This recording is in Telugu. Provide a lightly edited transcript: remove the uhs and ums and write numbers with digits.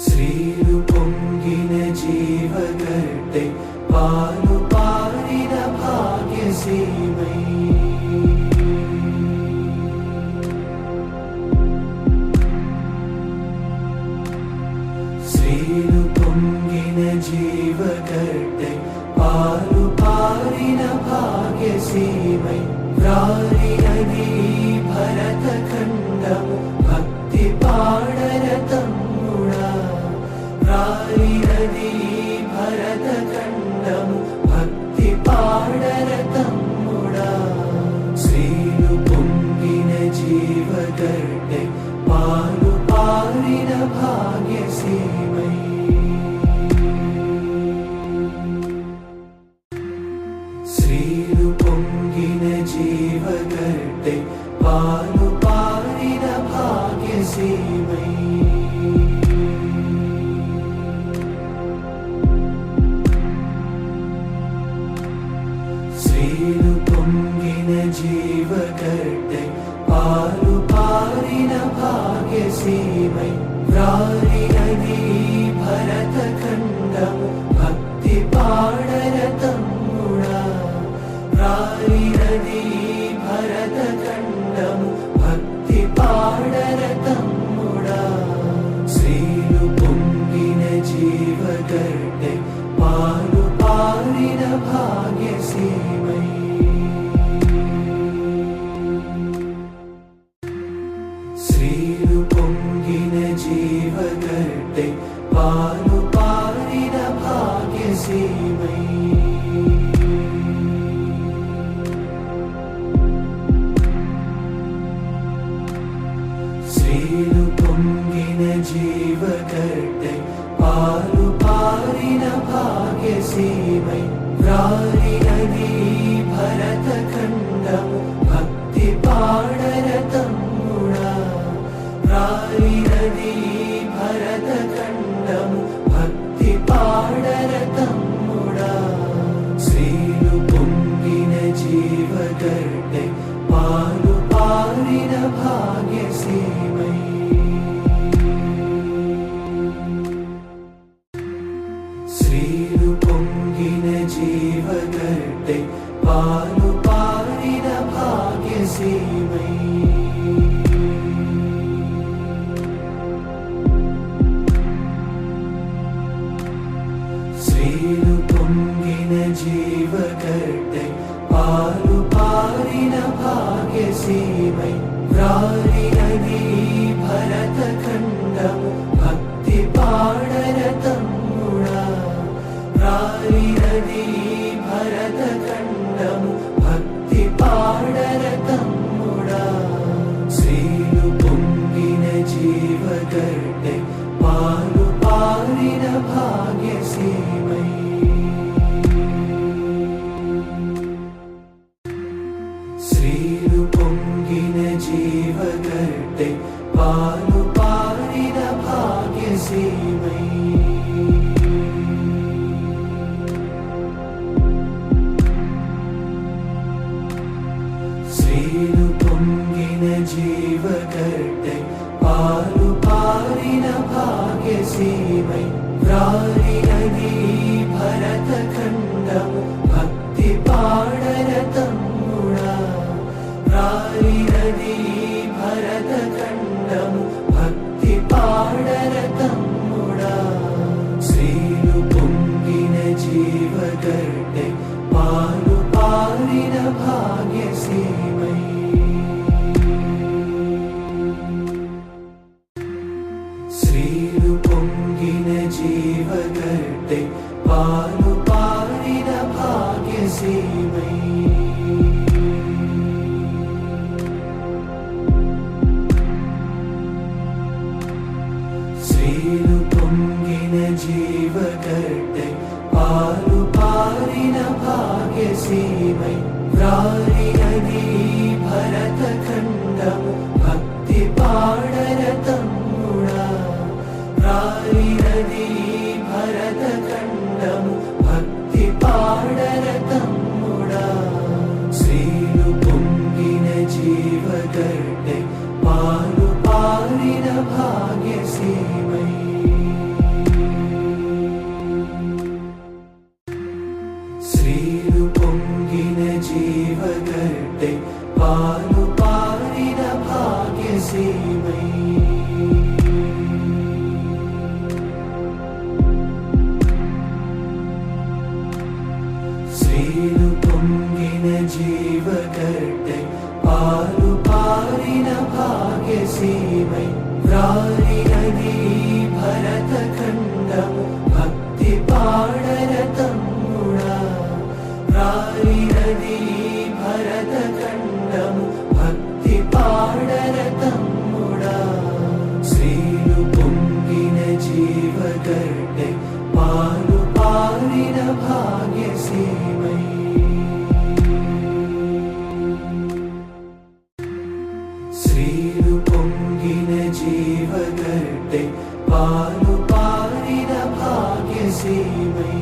శ్రీలు పొంగిన జీవగడ్డై పాలు పారిన భాగ్యసీమై శ్రీలు పొంగిన జీవగడ్డై పాలు పారిన భాగ్యసీమై వ్రాలినది భరత ఖండము భక్తి పాడర తమ్ముడా వ్రాలినది భరత ఖండము భక్తి పాడర తమ్ముడా శ్రీలు పొంగిన జీవగడ్డై పాలు పారిన భాగ్యసీమై శ్రీలు పొంగిన జీవగడ్డై పాలు పారిన భాగ్యసీమై శ్రీలు పొంగిన జీవగడ్డై పాలు పారిన భాగ్యసీమై వ్రాలినది భరత ఖండము భక్తి పాడర తమ్ముడా వ్రాలినది భరత ఖండము భక్తి పాడర తమ్ముడా శ్రీలు పొంగిన జీవగడ్డై పాలు పారిన భాగ్యసీమై శ్రీలు పొంగిన జీవగడ్డై పాలు పారిన భాగ్యసీమై శ్రీలు పొంగిన జీవగడ్డై పాలు పారిన భాగ్యసీమై వ్రాలినది భరత ఖండము భక్తి పాడర తమ్ముడా వ్రాలినది భరత ఖండము భక్తి పాడర తమ్ముడా శ్రీలు పొంగిన జీవగడ్డై పాలు పారిన భాగ్యసీమై శ్రీలు పొంగిన జీవగడ్డై పాలు పారిన భాగ్యసీమై శ్రీలు పొంగిన జీవగడ్డై పాలు పారిన భాగ్యసీమై వ్రాలినది భరత ఖండము భక్తి పాడర తమ్ముడా వ్రాలినది భరత ఖండము భక్తి పాడర తమ్ముడా శ్రీలు పొంగిన జీవగడ్డై పాలు పారిన భాగ్యసీమై శ్రీలు పొంగిన జీవగడ్డై పాలు పారిన భాగ్యసీమై శ్రీలు పొంగిన జీవగడ్డై పాలు పారిన భాగ్యసీమై వ్రాలినది భరత ఖండము భక్తి పాడర తమ్ముడా వ్రాలినది భరత ఖండము భక్తి పాడర తమ్ముడా శ్రీలు పొంగిన జీవగడ్డై పాలు పారిన భాగ్యసీమై శ్రీలు పొంగిన జీవగడ్డై పాలు పారిన భాగ్యసీమై శ్రీలు పొంగిన జీవగడ్డై పాలు పారిన భాగ్యసీమై వ్రాలినది భరత ఖండము భక్తి పాడర తమ్ముడా వ్రాలినది భరత ఖండము భక్తి పాడర తమ్ముడా శ్రీలు పొంగిన జీవగడ్డై పాలు పారిన భాగ్యసీమై పాలు పారిన భాగ్యసీమై